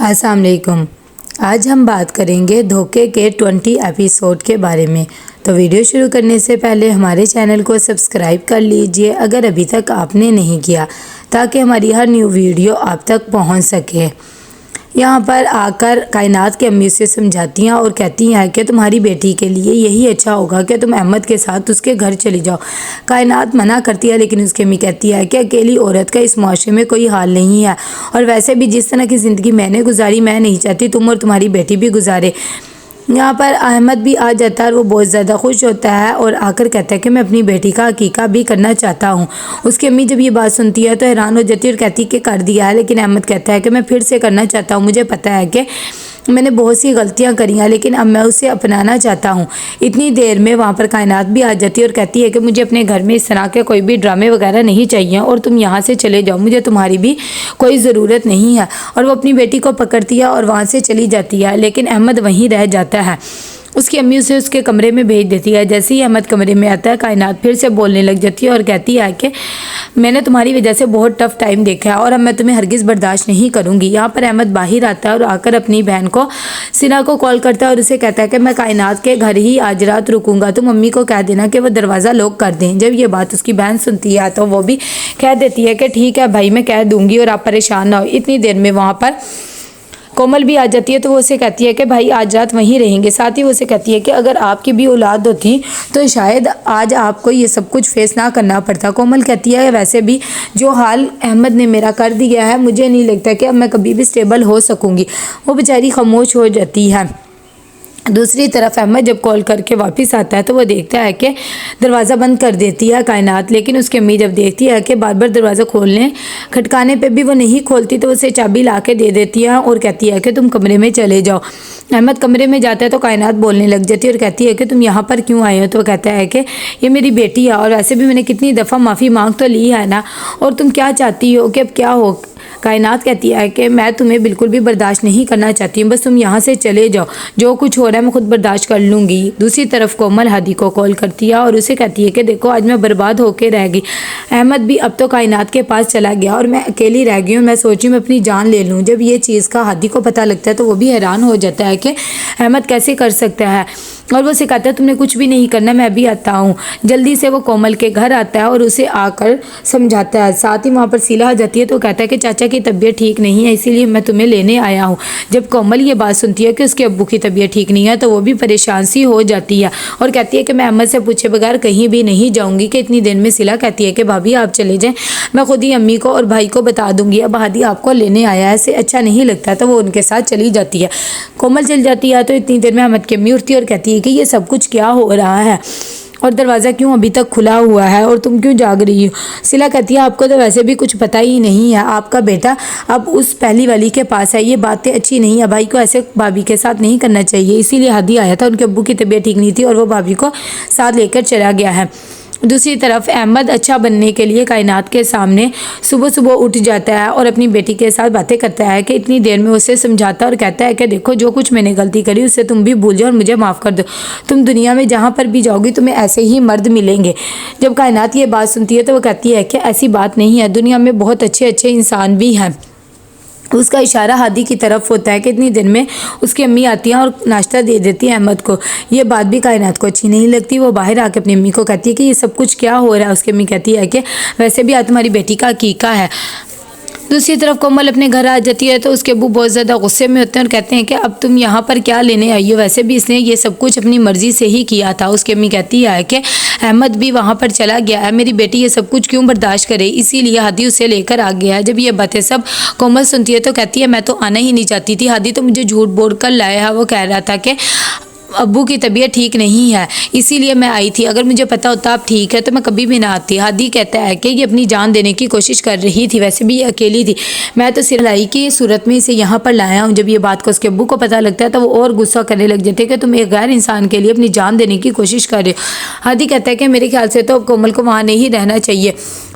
السلام علیکم۔ آج ہم بات کریں گے دھوکے کے 20 ایپیسوڈ کے بارے میں۔ تو ویڈیو شروع کرنے سے پہلے ہمارے چینل کو سبسکرائب کر لیجئے اگر ابھی تک آپ نے نہیں کیا، تاکہ ہماری ہر نیو ویڈیو آپ تک پہنچ سکے۔ یہاں پر آ کر کائنات کی امی اسے سمجھاتی ہیں اور کہتی ہیں کہ تمہاری بیٹی کے لیے یہی اچھا ہوگا کہ تم احمد کے ساتھ اس کے گھر چلی جاؤ۔ کائنات منع کرتی ہے، لیکن اس کی امی کہتی ہے کہ اکیلی عورت کا اس معاشرے میں کوئی حال نہیں ہے، اور ویسے بھی جس طرح کی زندگی میں نے گزاری میں نہیں چاہتی تم اور تمہاری بیٹی بھی گزارے۔ یہاں پر احمد بھی آ جاتا ہے اور وہ بہت زیادہ خوش ہوتا ہے اور آ کر کہتا ہے کہ میں اپنی بیٹی کا عقیقہ بھی کرنا چاہتا ہوں۔ اس کی امی جب یہ بات سنتی ہے تو حیران ہو جاتی ہے اور کہتی ہے کہ کر دیا ہے، لیکن احمد کہتا ہے کہ میں پھر سے کرنا چاہتا ہوں۔ مجھے پتہ ہے کہ میں نے بہت سی غلطیاں کری ہیں، لیکن اب میں اسے اپنانا چاہتا ہوں۔ اتنی دیر میں وہاں پر کائنات بھی آ جاتی ہے اور کہتی ہے کہ مجھے اپنے گھر میں اس طرح کے کوئی بھی ڈرامے وغیرہ نہیں چاہیے اور تم یہاں سے چلے جاؤ، مجھے تمہاری بھی کوئی ضرورت نہیں ہے۔ اور وہ اپنی بیٹی کو پکڑتی ہے اور وہاں سے چلی جاتی ہے، لیکن احمد وہیں رہ جاتا ہے۔ اس کی امی اسے اس کے کمرے میں بھیج دیتی ہے۔ جیسے ہی احمد کمرے میں آتا ہے، کائنات پھر سے بولنے لگ جاتی ہے اور کہتی ہے کہ میں نے تمہاری وجہ سے بہت ٹف ٹائم دیکھا ہے اور اب میں تمہیں ہرگز برداشت نہیں کروں گی۔ یہاں پر احمد باہر آتا ہے اور آ کر اپنی بہن کو سنا کو کال کرتا ہے اور اسے کہتا ہے کہ میں کائنات کے گھر ہی آج رات رکوں گا، تم امی کو کہہ دینا کہ وہ دروازہ لاک کر دیں۔ جب یہ بات اس کی بہن سنتی ہے تو وہ بھی کہہ دیتی ہے کہ ٹھیک ہے بھائی، میں کہہ دوں گی اور آپ پریشان نہ ہو۔ اتنی دیر میں وہاں پر کومل بھی آ جاتی ہے تو وہ اسے کہتی ہے کہ بھائی آج رات وہیں رہیں گے۔ ساتھ ہی وہ اسے کہتی ہے کہ اگر آپ کی بھی اولاد ہوتی تو شاید آج آپ کو یہ سب کچھ فیس نہ کرنا پڑتا۔ کومل کہتی ہے ویسے بھی جو حال احمد نے میرا کر دیا ہے، مجھے نہیں لگتا کہ اب میں کبھی بھی سٹیبل ہو سکوں گی۔ وہ بیچاری خاموش ہو جاتی ہے۔ دوسری طرف احمد جب کال کر کے واپس آتا ہے تو وہ دیکھتا ہے کہ دروازہ بند کر دیتی ہے کائنات، لیکن اس کی امی جب دیکھتی ہے کہ بار بار دروازہ کھولنے کھٹکانے پہ بھی وہ نہیں کھولتی تو اسے چابی لا کے دے دیتی ہے اور کہتی ہے کہ تم کمرے میں چلے جاؤ۔ احمد کمرے میں جاتا ہے تو کائنات بولنے لگ جاتی ہے اور کہتی ہے کہ تم یہاں پر کیوں آئے ہو؟ تو وہ کہتا ہے کہ یہ میری بیٹی ہے اور ایسے بھی میں نے کتنی دفعہ معافی مانگ تو لی ہے نا، اور تم کیا چاہتی ہو کہ اب کیا ہو؟ کائنات کہتی ہے کہ میں تمہیں بالکل بھی برداشت نہیں کرنا چاہتی ہوں، بس تم یہاں سے چلے جاؤ، جو کچھ ہو رہا ہے میں خود برداشت کر لوں گی۔ دوسری طرف کومل ہادی کو کال کرتی ہے اور اسے کہتی ہے کہ دیکھو آج میں برباد ہو کے رہ گئی۔ احمد بھی اب تو کائنات کے پاس چلا گیا اور میں اکیلی رہ گئی ہوں، میں سوچی میں اپنی جان لے لوں۔ جب یہ چیز کا ہادی کو پتہ لگتا ہے تو وہ بھی حیران ہو جاتا ہے کہ احمد کیسے کر سکتا ہے، اور وہ اسے کہتا ہے تم نے کچھ بھی نہیں کرنا، میں بھی آتا ہوں۔ جلدی سے وہ کومل کے گھر آتا ہے اور اسے آ کر سمجھاتا ہے۔ ساتھ ہی وہاں پر سیلا آ جاتی ہے تو کہتا ہے کہ چاچا کی طبیعت ٹھیک نہیں ہے، اسی لیے میں تمہیں لینے آیا ہوں۔ جب کومل یہ بات سنتی ہے کہ اس کے ابو کی طبیعت ٹھیک نہیں ہے تو وہ بھی پریشان سی ہو جاتی ہے اور کہتی ہے کہ میں احمد سے پوچھے بغیر کہیں بھی نہیں جاؤں گی۔ کہ اتنی دیر میں سیلا کہتی ہے کہ بھابھی آپ چلے جائیں، میں خود ہی امی کو اور بھائی کو بتا دوں گی، اب ہادی آپ کو لینے آیا ہے، ایسے اچھا نہیں لگتا۔ تو وہ ان کے ساتھ چلی جاتی ہے۔ کومل چل جاتی ہے تو اتنی دیر میں احمد کی امی اٹھتی ہے اور کہتی ہے کہ یہ سب کچھ کیا ہو رہا ہے اور دروازہ کیوں ابھی تک کھلا ہوا ہے اور تم کیوں جاگ رہی ہو؟ سیلا کہتی ہے آپ کو تو ویسے بھی کچھ پتہ ہی نہیں ہے، آپ کا بیٹا اب اس پہلی والی کے پاس ہے، یہ باتیں اچھی نہیں ہے، بھائی کو ایسے بھابھی کے ساتھ نہیں کرنا چاہیے۔ اسی لیے ہادی آیا تھا، ان کے ابو کی طبیعت ٹھیک نہیں تھی اور وہ بھابھی کو ساتھ لے کر چلا گیا ہے۔ دوسری طرف احمد اچھا بننے کے لیے کائنات کے سامنے صبح صبح اٹھ جاتا ہے اور اپنی بیٹی کے ساتھ باتیں کرتا ہے کہ اتنی دیر میں اسے سمجھاتا اور کہتا ہے کہ دیکھو جو کچھ میں نے غلطی کری اسے تم بھی بھول جاؤ اور مجھے معاف کر دو، تم دنیا میں جہاں پر بھی جاؤ گی تمہیں ایسے ہی مرد ملیں گے۔ جب کائنات یہ بات سنتی ہے تو وہ کہتی ہے کہ ایسی بات نہیں ہے، دنیا میں بہت اچھے اچھے انسان بھی ہیں۔ اس کا اشارہ ہادی کی طرف ہوتا ہے کہ اتنی دن میں اس کی امی آتی ہیں اور ناشتہ دے دیتی ہیں احمد کو۔ یہ بات بھی کائنات کو اچھی نہیں لگتی، وہ باہر آ کے اپنی امی کو کہتی ہے کہ یہ سب کچھ کیا ہو رہا ہے۔ اس کی امی کہتی ہے کہ ویسے بھی آج تمہاری بیٹی کا عقیقہ ہے۔ دوسری طرف کومل اپنے گھر آ جاتی ہے تو اس کے ابو بہت زیادہ غصے میں ہوتے ہیں اور کہتے ہیں کہ اب تم یہاں پر کیا لینے آئی ہو، ویسے بھی اس نے یہ سب کچھ اپنی مرضی سے ہی کیا تھا۔ اس کی امی کہتی ہے کہ احمد بھی وہاں پر چلا گیا ہے، میری بیٹی یہ سب کچھ کیوں برداشت کرے، اسی لیے ہادی اسے لے کر آ گیا ہے۔ جب یہ باتیں سب کومل سنتی ہے تو کہتی ہے میں تو آنا ہی نہیں چاہتی تھی، ہادی تو مجھے جھوٹ بول کر لایا ہے، وہ کہہ رہا تھا کہ ابو کی طبیعت ٹھیک نہیں ہے اسی لیے میں آئی تھی، اگر مجھے پتا ہوتا آپ ٹھیک ہے تو میں کبھی بھی نہ آتی۔ ہادی کہتا ہے کہ یہ اپنی جان دینے کی کوشش کر رہی تھی، ویسے بھی یہ اکیلی تھی، میں تو سلائی کی صورت میں اسے یہاں پر لایا ہوں۔ جب یہ بات کو اس کے ابو کو پتا لگتا ہے تو وہ اور غصہ کرنے لگ جاتے ہیں کہ تم ایک غیر انسان کے لیے اپنی جان دینے کی کوشش کر رہے ہو۔ ہادی کہتا ہے کہ میرے خیال سے تو کومل کو وہاں نہیں رہنا چاہیے،